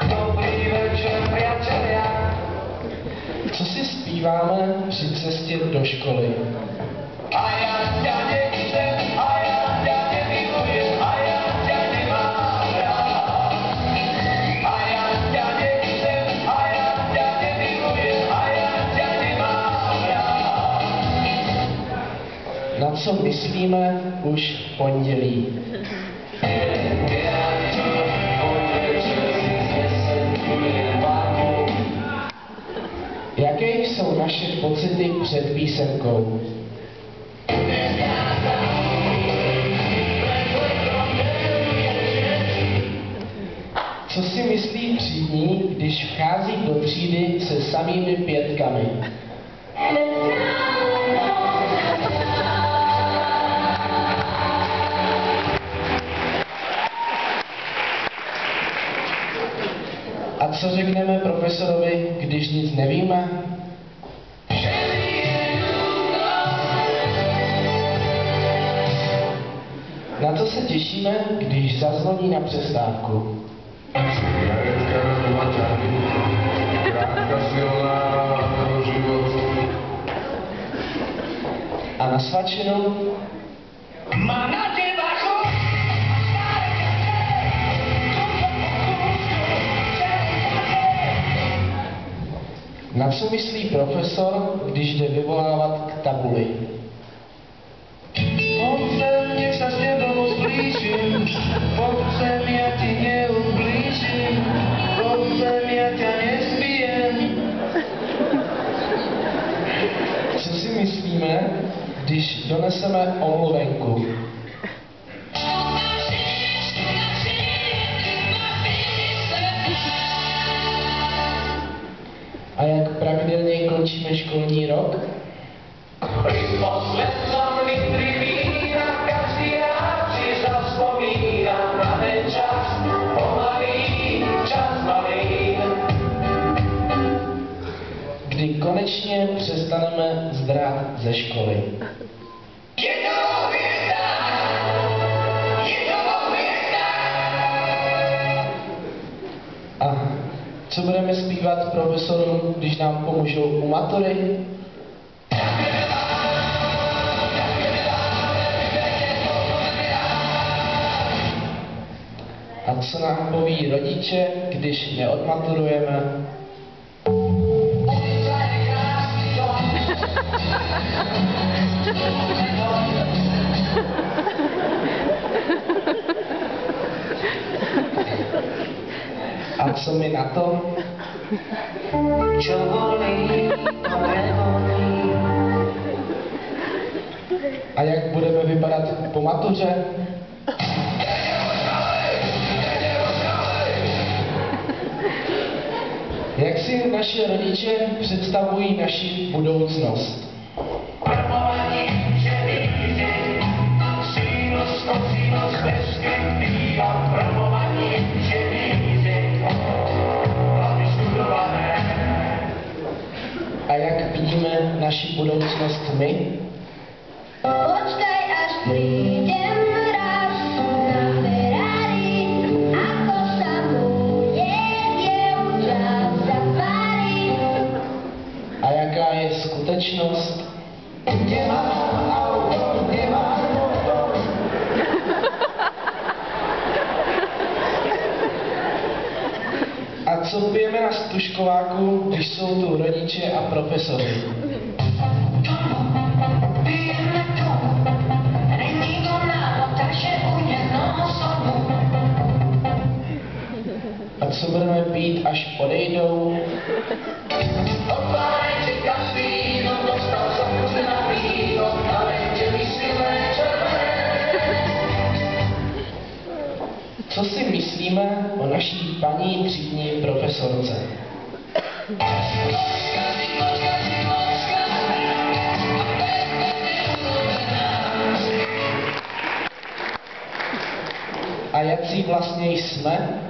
Dobrý večer, priatelia. Co si zpíváme při cestě do školy? A já tě nechcem, a já tě nemilujem, a já tě nemám rád. A já tě nechcem, a já tě nemilujem, a já tě nemám rád. Na co myslíme už v pondělí? Jaké jsou naše pocity před písemkou? Co si myslí třídní, když vchází do třídy se samými pětkami? A co řekneme profesorovi, když nic nevíme? Na co se těšíme, když zazvoní na přestávku? A na svačinu? Na co myslí profesor, když jde vyvolávat k tabuli? Pojď sem, nech sa s tebou zblížim, pojď sem, ja ti neublížim, pojď sem, ja ťa nezbijem. Co si myslíme, když doneseme omluvenku? A jak pravidelně končíme školní rok? Kdy konečně přestaneme zdrát ze školy. A co budeme zpívat profesorům, když nám pomůžou u matury? A co nám poví rodiče, když neodmaturujeme? A co mi na to? Čo volí, to nevolí. A jak budeme vypadat po matuře? Jak si naše rodiče představují naši budoucnost? A jak vidíme naši budoucnost my? Počkaj, až prídem raz na Ferrari, ako sa bude dievča zatvári. A jaká je skutečnost? Nemá auto, nemá motor. A co pijeme na stužkováku, když jsou tu rodiče a profesory? A co budeme pít, až odejdou? Co si myslíme o naší paní třídní profesorce? A jací vlastně jsme?